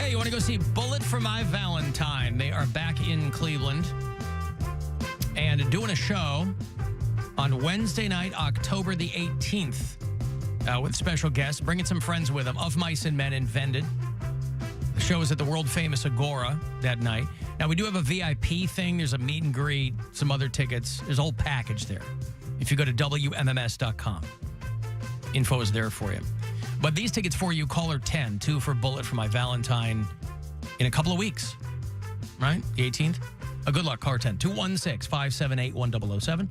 Hey, you want to go see Bullet for My Valentine? They are back in Cleveland and doing a show on Wednesday night, October the 18th, with special guests, bringing some friends with them. Of Mice and Men and Vended. The show is at the world-famous Agora that night. Now, we do have a VIP thing. There's a meet and greet, some other tickets. There's a whole package there. If you go to WMMS.com, info is there for you. But these tickets for you, caller 10, 2 for Bullet for My Valentine in a couple of weeks, right? The 18th. Good luck, caller 10, 216-578-1007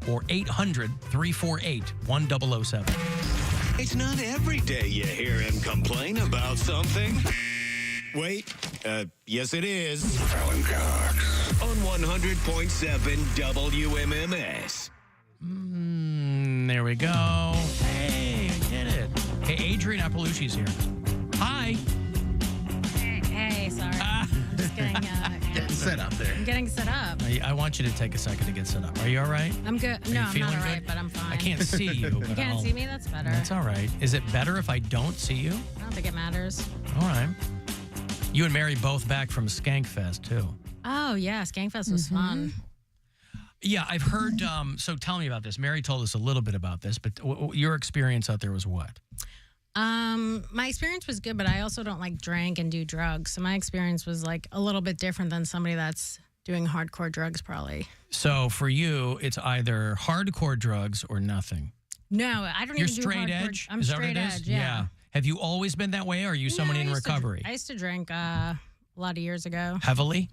or 800-348-1007. It's not every day you hear him complain about something. Wait, yes it is. Alan Cox on 100.7 WMMS. There we go. Hey, we did it. Hey, Adrienne Iapalucci's here. Hi. Hey, sorry. Just getting set up there. I'm getting set up. I want you to take a second to get set up. Are you all right? I'm good. No, I'm not all right, but I'm fine. I can't see you. But You can't see me? That's better. That's all right. Is it better if I don't see you? I don't think it matters. All right. You and Mary both back from Skankfest, too. Oh, yeah. Skankfest was fun. Yeah, I've heard. So tell me about this. Mary told us a little bit about this, but your experience out there was what? My experience was good, but I also don't like drink and do drugs. So my experience was like a little bit different than somebody that's doing hardcore drugs, probably. So for you, it's either hardcore drugs or nothing. No, I don't You're even do straight hardcore. edge? I'm Is that straight what it is? edge, yeah. Have you always been that way, or are you someone in recovery? I used to drink a lot of years ago. Heavily?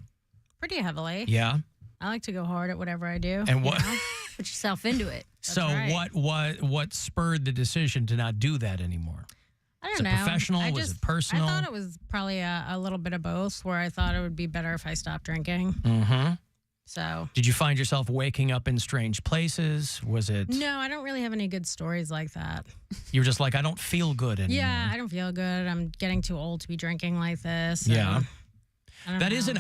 Pretty heavily. Yeah. I like to go hard at whatever I do. And what? You know? Put yourself into it. So right. what spurred the decision to not do that anymore? I don't Was it know. professional? Was it personal? I thought it was probably a little bit of both, where I thought it would be better if I stopped drinking. Mm-hmm. So. Did you find yourself waking up in strange places? Was it? No, I don't really have any good stories like that. You were just like, I don't feel good anymore. Yeah, I don't feel good. I'm getting too old to be drinking like this. Yeah. That isn't,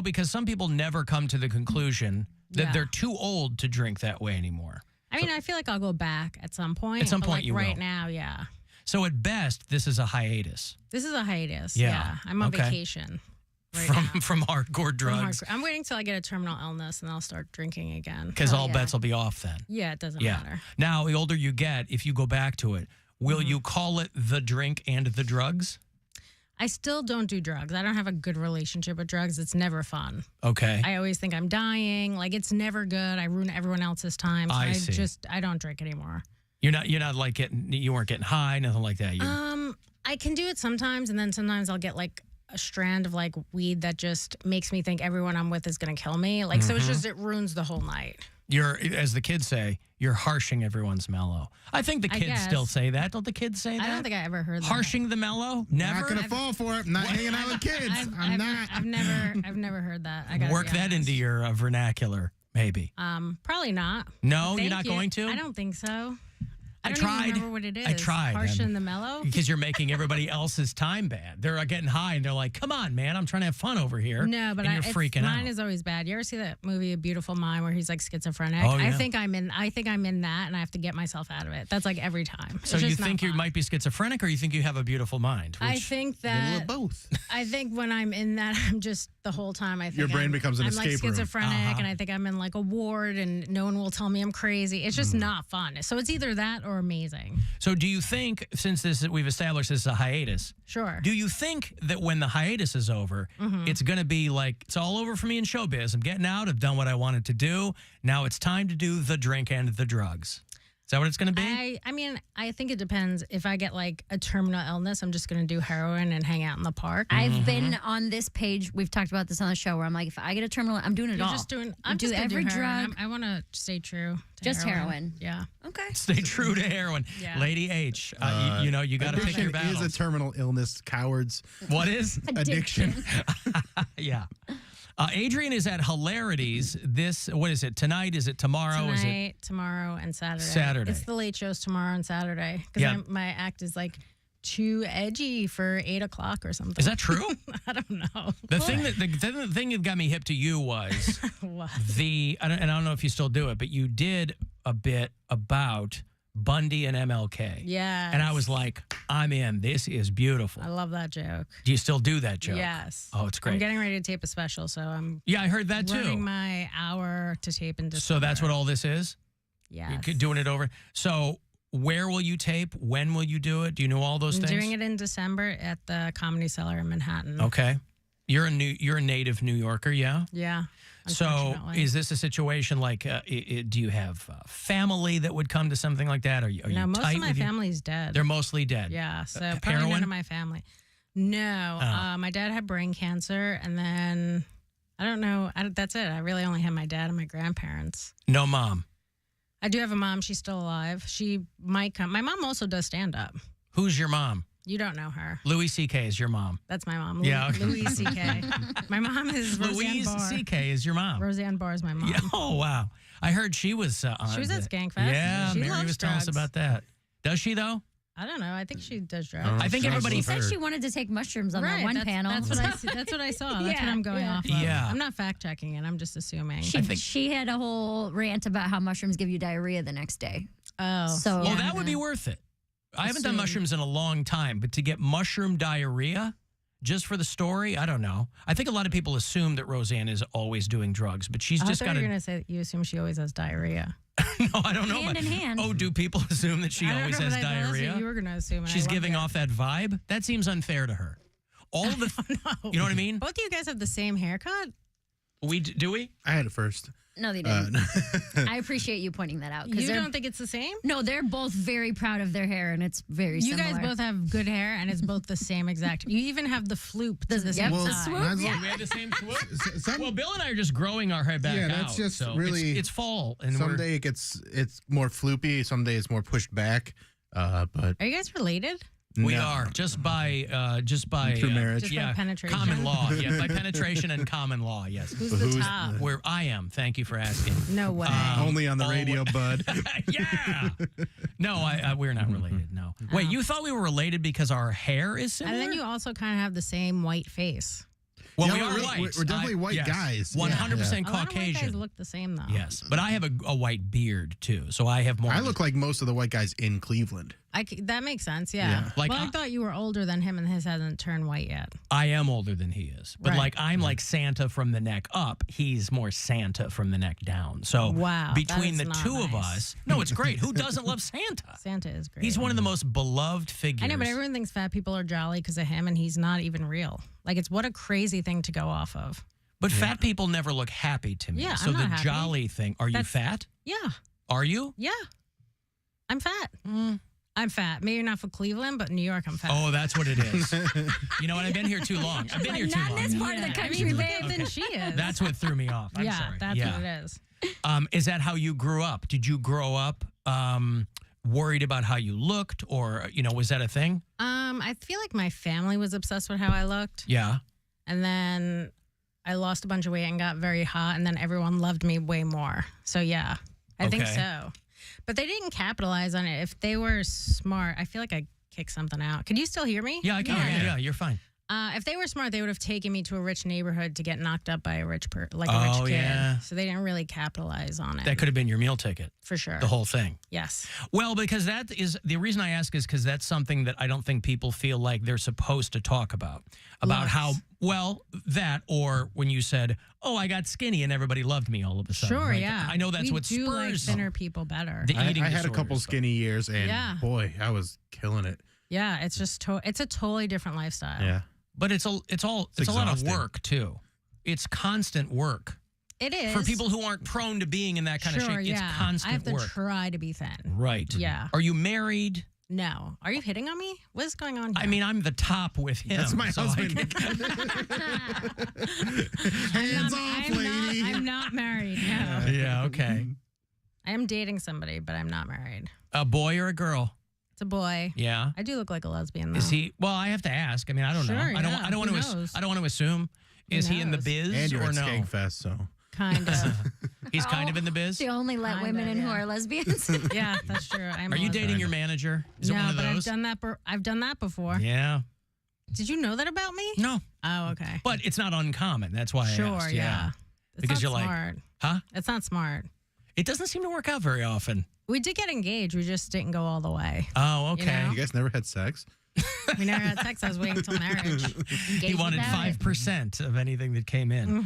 because some people never come to the conclusion that they're too old to drink that way anymore. I mean, I feel like I'll go back at some point. At some but point like you right will. now, yeah. So at best, this is a hiatus. This is a hiatus. Yeah. Yeah. I'm on Okay. vacation right now. From hardcore drugs. I'm waiting till I get a terminal illness and I'll start drinking again. Because all bets will be off then. Yeah, it doesn't matter. Now, the older you get, if you go back to it, will you call it the drink and the drugs? I still don't do drugs. I don't have a good relationship with drugs. It's never fun. Okay. I always think I'm dying. Like, it's never good. I ruin everyone else's time. So I see. I don't drink anymore. You're not like you weren't getting high, nothing like that. I can do it sometimes, and then sometimes I'll get like a strand of like weed that just makes me think everyone I'm with is going to kill me. Like, so it ruins the whole night. You're, as the kids say, you're harshing everyone's mellow. I think the kids still say that. Don't the kids say that? I don't think I ever heard that. Harshing the mellow? Never? Not gonna fall for it. I'm not hanging out with kids. I'm not. I've never heard that. I gotta Work be that honest. into your vernacular, maybe. Probably not. No, Thank you're not you. going to? I don't think so. I don't tried. even remember what it is. I tried. Harshen the mellow? Because you're making everybody else's time bad. They're getting high and they're like, come on, man, I'm trying to have fun over here. No, but and you're freaking out. Mine is always bad. You ever see that movie A Beautiful Mind where he's like schizophrenic? Oh, yeah. I think I'm in that and I have to get myself out of it. That's like every time. So It's you just not think you fun. might be schizophrenic or you think you have a beautiful mind? I think that both. I think when I'm in that, I'm just the whole time. I think Your brain becomes an I'm escape like room. schizophrenic, and I think I'm in like a ward, and no one will tell me I'm crazy. It's just not fun. So it's either that or amazing. So do you think, since we've established this is a hiatus, Sure. do you think that when the hiatus is over, it's going to be like, it's all over for me in showbiz. I'm getting out. I've done what I wanted to do. Now it's time to do the drink and the drugs. Is that what it's going to be? I mean, I think it depends. If I get like a terminal illness, I'm just going to do heroin and hang out in the park. I've been on this page. We've talked about this on the show where I'm like, if I get a terminal, I'm doing it You're all. just doing. I I'm do just gonna every do heroin. drug. I want to stay true. To Just heroin. Yeah. Okay. Stay true to heroin. Yeah. Lady H, you got to pick your Addiction battles. is a terminal illness, cowards. What is? Addiction. Yeah. Adrienne is at Hilarities what is it, tonight? Is it tomorrow? Is it? Tonight, tomorrow, and Saturday. Saturday. It's the late shows tomorrow and Saturday because Yeah. my act is like too edgy for 8 o'clock or something. Is that true? I don't know. The thing that got me hip to you was What? I don't know if you still do it, but you did a bit about Bundy and MLK. Yeah. And I was like, I'm in. This is beautiful. I love that joke. Do you still do that joke? Yes. Oh, it's great. I'm getting ready to tape a special, so I'm Yeah, I heard that too. running my hour to tape in December. So that's what all this is? Yeah. You're doing it over. So where will you tape? When will you do it? Do you know all those I'm things? doing it in December at the Comedy Cellar in Manhattan. Okay. You're a native New Yorker, yeah? Yeah. So unfortunately. is this a situation like, do you have family that would come to something like that? Are you No, most tight of my with family's dead. They're mostly dead. Yeah, so probably heroin? none of my family. No, Oh. my dad had brain cancer, and then I don't know. That's it. I really only had my dad and my grandparents. No mom. I do have a mom. She's still alive. She might come. My mom also does stand up. Who's your mom? You don't know her. Louis C.K. is your mom. That's my mom. Yeah, okay. Louise C.K. My mom is Roseanne Louise Barr. C.K. is your mom. Roseanne Barr is my mom. Yeah. Oh, wow. I heard she was on She was at Skankfest. Yeah, She Mary loves was telling us drugs. about that. Does she, though? I don't know. I think she does drugs. I think everybody- She said she wanted to take mushrooms on that one that's, panel. That's what I see. That's what I saw. That's what Yeah, I'm going yeah. off of. Yeah. I'm not fact checking it. I'm just assuming. She had a whole rant about how mushrooms give you diarrhea the next day. Oh, So Well, that would be worth it. I haven't done mushrooms in a long time, but to get mushroom diarrhea just for the story, I don't know. I think a lot of people assume that Roseanne is always doing drugs, but she's I just thought got you were to. going to say that you assume she always has diarrhea. No, I don't know. Hand in hand. Oh, do people assume that she I don't always know, has but that's diarrhea? what you were going to assume. and I She's loved giving it. off that vibe. That seems unfair to her. All of the, you know what I mean? Both of you guys have the same haircut. Do we? I had it first. No, they didn't. I appreciate you pointing that out. You they're- don't think it's the same? No, they're both very proud of their hair, and it's very You similar. guys both have good hair, and it's both the same exact. You even have the floop to the Yep, same Well, the side. swoop. might as well- We had the same swoop. Some- Well, Bill and I are just growing our hair back Yeah, out. that's just so really- it's fall, and Some we're day it's more floopy. Some day it's more pushed back. But Are you guys related? we no. are just by Through marriage. Just by yeah, penetration? common law. Yeah, by penetration and common law. Yes. Who's the Who's- top? Where I am. Thank you for asking. No way. Only on the Oh, radio, bud. Yeah. No, we're not related. No. Wait, you thought we were related because our hair is similar? and then you also kind of have the same white face. well, Yeah, we are we're- white. we're definitely white yes, guys. 100% A lot of white guys Caucasian. look the same though. Yes, but I have a white beard too, so I have more. I look like most of the white guys in Cleveland. That makes sense. Yeah. Yeah. Like, well, I thought you were older than him, and his hasn't turned white yet. I am older than he is, but Right. like I'm like Santa from the neck up. He's more Santa from the neck down. So Wow, between that the is not two of nice. us, no, it's great. Who doesn't love Santa? Santa is great. He's one of the most beloved figures. I know, but everyone thinks fat people are jolly because of him, and he's not even real. Like, it's what a crazy thing to go off of. But fat people never look happy to me. Yeah, so I'm the not happy. jolly thing. Are you That's- fat? Yeah. Are you? Yeah. I'm fat. I'm fat. Maybe not for Cleveland, but New York, I'm fat. Oh, that's what it is. You know what? I've been here too long. I've been here too Not long. this part of the I country, mean, look babe. how thin she is. That's what threw me off. I'm yeah, sorry. that's what it is. Is that how you grew up? Did you grow up worried about how you looked, or was that a thing? I feel like my family was obsessed with how I looked, Yeah. and then I lost a bunch of weight and got very hot, and then everyone loved me way more. So yeah, I think Okay. so. But they didn't capitalize on it. If they were smart, I feel like I kicked something out. Can you still hear me? Yeah, I can hear you. Yeah, you're fine. If they were smart, they would have taken me to a rich neighborhood to get knocked up by a rich a rich Oh, kid. yeah. So they didn't really capitalize on it. That could have been your meal ticket, for sure. the whole thing. Yes. Well, because that is the reason I ask is because that's something that I don't think people feel like they're supposed to talk about Looks. how that, or when you said, "Oh, I got skinny and everybody loved me all of a sudden." Sure. right? Yeah. I know that's we what do like spurs thinner people better. the eating I had a disorders, couple but- skinny years, and Yeah. boy, I was killing it. Yeah. It's just it's a totally different lifestyle. Yeah. But it's a lot of exhausting. work too. It's constant work It is for people who aren't prone to being in that kind sure, of shape. yeah. It's constant I have to work. try to be thin. Right. Yeah. Are you married? No. Are you hitting on me? What is going on here? I mean, I'm the top with him. That's my so I husband. can- Hands off, lady. I'm not married. No. yeah. Okay. I am dating somebody, but I'm not married. A boy or a girl? It's a boy. Yeah. I do look like a lesbian, though. Is he? Well, I have to ask. I mean, I don't know. Sure, I don't. yeah. I don't want Who to. knows? I don't want to assume. Who Is he in the knows? biz And you're or at no? Skankfest, so. Kind of. He's kind of in the biz. They only let Kinda, women in who yeah. are lesbians. Yeah, that's true. I'm Are a you lesbian. dating your manager? Is no, it one of but those? I've done that before. Yeah. Did you know that about me? No, Oh, okay. but it's not uncommon. That's why I Sure, asked. yeah. It's Because not you're like- smart. Huh? It's not smart. It doesn't seem to work out very often. We did get engaged. We just didn't go all the way. Oh, okay. You know? You guys never had sex? We never had sex. I was waiting until marriage. He wanted 5% of anything that came in.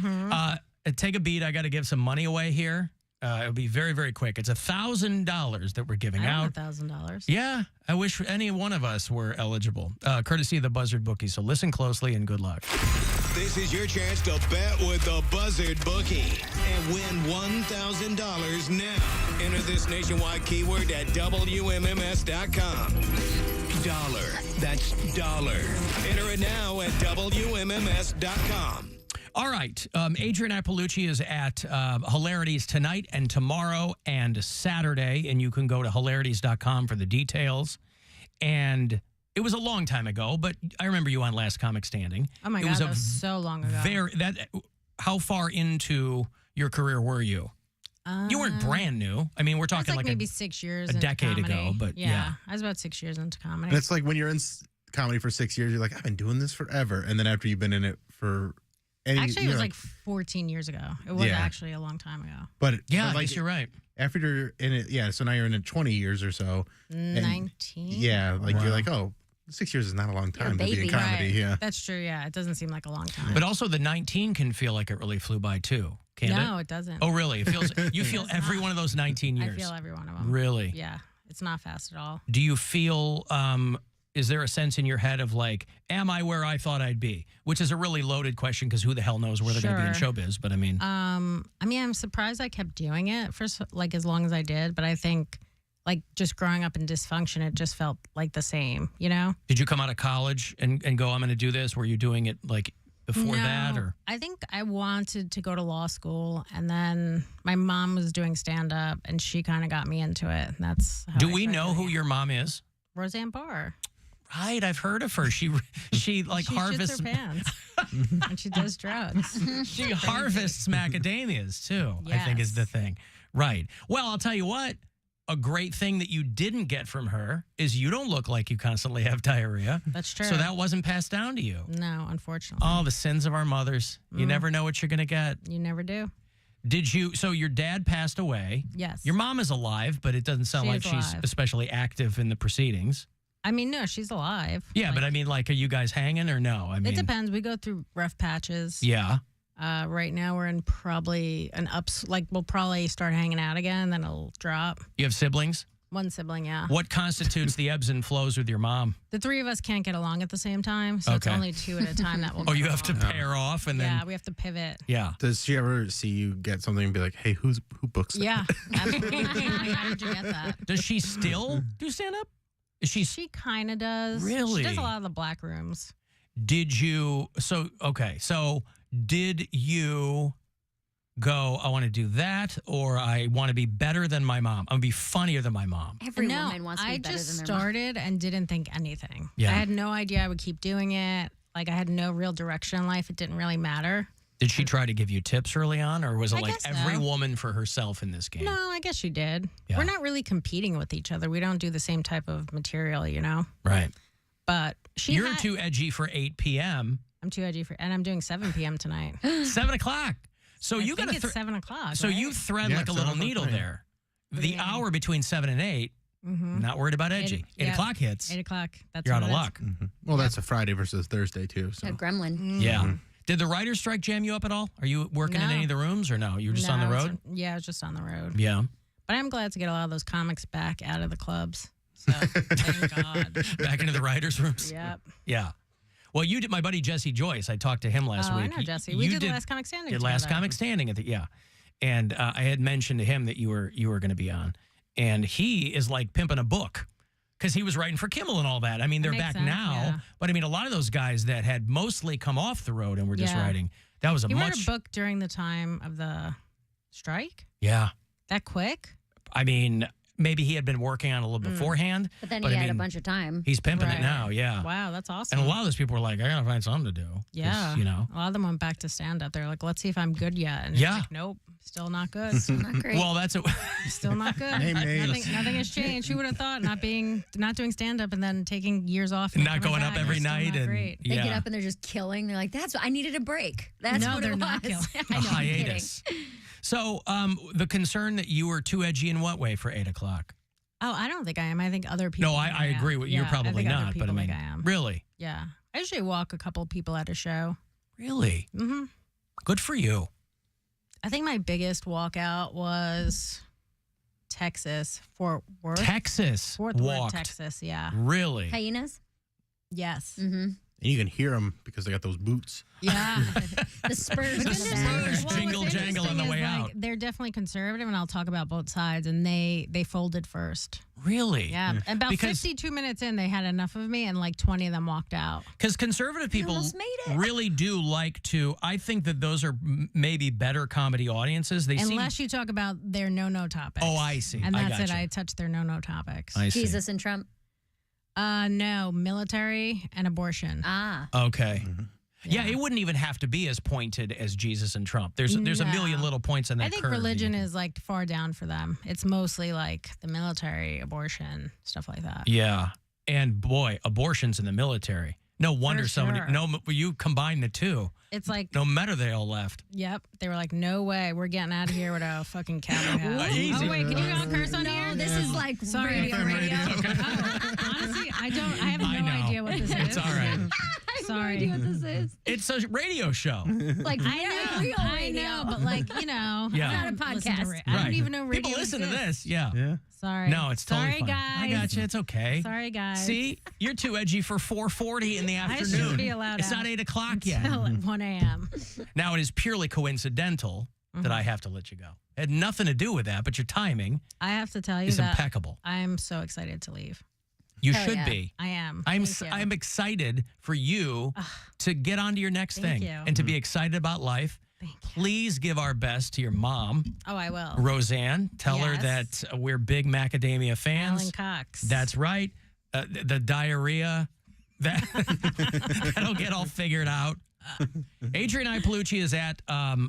Take a beat. I got to give some money away here. It'll be very, very quick. It's $1,000 that we're giving out. $1,000. Yeah, I wish any one of us were eligible. Courtesy of the Buzzard Bookie. So listen closely and good luck. This is your chance to bet with the Buzzard Bookie and win $1,000 now. Enter this nationwide keyword at WMMS.com. Dollar. That's dollar. Enter it now at WMMS.com. All right. Adrienne Iapalucci is at Hilarities tonight and tomorrow and Saturday, and you can go to hilarities.com for the details. And it was a long time ago, but I remember you on Last Comic Standing. Oh, my God. That was so long ago. How far into your career were you? You weren't brand new. I mean, we're talking like maybe 6 years a decade comedy. ago, but yeah. I was about 6 years into comedy. And it's like when you're in comedy for 6 years, you're like, I've been doing this forever. And then after you've been in it for actually, it was like 14 years ago. It was actually a long time ago. But yeah, like, I guess you're right. After you're in it, so now you're in it 20 years or so. 19? Yeah, like you're like, 6 years is not a long time to be in comedy. Right. Yeah, that's true. Yeah, it doesn't seem like a long time. But also the 19 can feel like it really flew by too. No, it doesn't. Oh, really? It feels. You feel every one of those 19 years. I feel every one of them. Really? Yeah, it's not fast at all. Do you feel? Is there a sense in your head of like, am I where I thought I'd be? Which is a really loaded question because who the hell knows where they're going to be in showbiz? But I mean, I'm surprised I kept doing it for like as long as I did. But I think like just growing up in dysfunction, it just felt like the same, you know? Did you come out of college and go, I'm going to do this? Were you doing it like before that? Or I think I wanted to go to law school, and then my mom was doing stand-up, and she kind of got me into it. And that's how Do we know who your mom is? Roseanne Barr. Right, I've heard of her. She like harvests her pants and she does drugs. She harvests macadamias too. Yes. I think is the thing. Right. Well, I'll tell you what. A great thing that you didn't get from her is you don't look like you constantly have diarrhea. That's true. So that wasn't passed down to you. No, unfortunately. Oh, the sins of our mothers. You never know what you're going to get. You never do. Did you? So your dad passed away. Yes. Your mom is alive, but it doesn't sound like she's especially active in the proceedings. I mean, no, she's alive. Yeah, but I mean, like, are you guys hanging or no? I mean, it depends. We go through rough patches. Yeah. Right now we're in probably an ups. Like we'll probably start hanging out again, then it'll drop. You have siblings? One sibling, yeah. What constitutes the ebbs and flows with your mom? The three of us can't get along at the same time, so it's only two at a time that will. Oh, you have to pair off and then. Yeah, we have to pivot. Yeah. Does she ever see you get something and be like, "Hey, who books that?" Yeah, absolutely. How did you get that? Does she still do stand up? Is she? She kind of does. Really? She does a lot of the black rooms. Did you? So did you go, I want to do that, or I want to be better than my mom? I want to be funnier than my mom. Every woman wants to be better than their mom. I just started and didn't think anything. Yeah. I had no idea I would keep doing it. Like, I had no real direction in life. It didn't really matter. Did she try to give you tips early on, or was it like every so. woman for herself in this game? No, I guess she did. Yeah. We're not really competing with each other. We don't do the same type of material, you know? Right. But You're too edgy for 8 p.m. I'm too edgy and I'm doing 7 p.m. tonight. 7 o'clock. So you got to 7 o'clock. So right? you thread like a little needle there. The hour between 7 and 8. Not worried about edgy. 8 o'clock hits. 8 o'clock. That's you're out of luck. Well, that's a Friday versus Thursday too. So. A gremlin. Yeah. Did the writer's strike jam you up at all? Are you working in any of the rooms or no? You were just on the road? I was just on the road. Yeah. But I'm glad to get a lot of those comics back out of the clubs. So thank God. Back into the writers' rooms? Yep. Yeah. Well, you did. My buddy Jesse Joyce, I talked to him last week. I know Jesse. We did Last Comic Standing Did Last Comic Standing and I had mentioned to him that you were going to be on, and he is like pimping a book because he was writing for Kimmel and all that. I mean, they're back now, but I mean, a lot of those guys that had mostly come off the road and were just writing. That was He wrote a book during the time of the strike. Yeah. That quick? I mean, maybe he had been working on it a little beforehand. But then he had a bunch of time. He's pimping it now, yeah. Wow, that's awesome. And a lot of those people were like, I got to find something to do. Yeah. You know? A lot of them went back to stand-up. They're like, let's see if I'm good yet. And yeah. Like, nope, still not good. Still not great. Well, that's it. Still not good. Nothing has changed. Who would have thought not doing stand-up and then taking years off. And not going up every night. And great. They get up and they're just killing. They're like, I needed a break. That's what they're it was. not killing. I know, hiatus. So the concern that you were too edgy in what way for 8 o'clock? Oh, I don't think I am. I think other people. No, I am. agree with Yeah, you're probably I think other not, but I people mean, think I am. really? Yeah. I usually walk a couple people at a show. Really? Mm-hmm. Good for you. I think my biggest walkout was Texas, Fort Worth. Fort Worth, walked. Texas, yeah. Really? Hyenas? Yes. Mm-hmm. And you can hear them because they got those boots. Yeah. The spurs. The on the back. spurs jingle jangle on the way like, out. They're definitely conservative, and I'll talk about both sides, and they folded first. Really? Yeah. About Because- 52 minutes in, they had enough of me, and like 20 of them walked out. Because conservative people almost made it. really do like to. I think that those are maybe better comedy audiences. They Unless seem. you talk about their no-no topics. Oh, I see. And I that's it. gotcha. I touched their no-no topics. I see. Jesus and Trump. No, military and abortion. Ah. Okay. Mm-hmm. Yeah, it wouldn't even have to be as pointed as Jesus and Trump. There's a million little points in that I think curve that you religion can- is like far down for them. It's mostly like the military, abortion, stuff like that. Yeah. And boy, abortions in the military. No wonder For somebody. sure. No, you combine the two. It's like, No matter they all left. yep. They were like, no way, we're getting out of here with a fucking cowboy hat. Easy. Oh wait, can you not curse on here? This is like Sorry. radio. Oh, honestly, I have I no know. idea what this is. It's all right. Sorry. I have no idea what this is. It's a radio show. Like, I know, but like, Yeah. I Not a don't listen to podcast. I Right. don't even know radio People listen to exists. this. Yeah. Yeah. Sorry. No, it's totally Sorry, fine. guys. I got you. It's okay. Sorry, guys. See, you're too edgy for 4:40 in the I afternoon. shouldn't be allowed It's out not 8 o'clock yet. Until at 1 a.m. Now, it is purely coincidental that I have to let you go. It had nothing to do with that, but your timing I have to tell you is that impeccable. I'm so excited to leave. You Hell should yeah. be. I am. I'm Thank you. I'm excited for you to get on to your next Thank thing you. and to be excited about life. Thank you. Please give our best to your mom, Oh, I will. Roseanne. Tell her Yes. that we're big macadamia fans. Alan Cox. That's right. The diarrhea, that'll get all figured out. Adrienne Iapalucci is at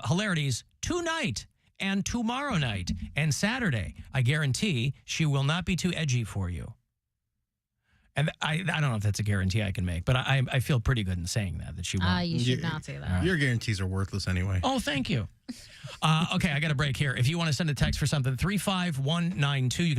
Hilarities tonight and tomorrow night and Saturday. I guarantee she will not be too edgy for you. And I don't know if that's a guarantee I can make, but I feel pretty good in saying that she won't. You should Yeah. not say that. Your guarantees are worthless anyway. Oh, thank you. Okay, I got a break here. If you want to send a text for something, 35192, you can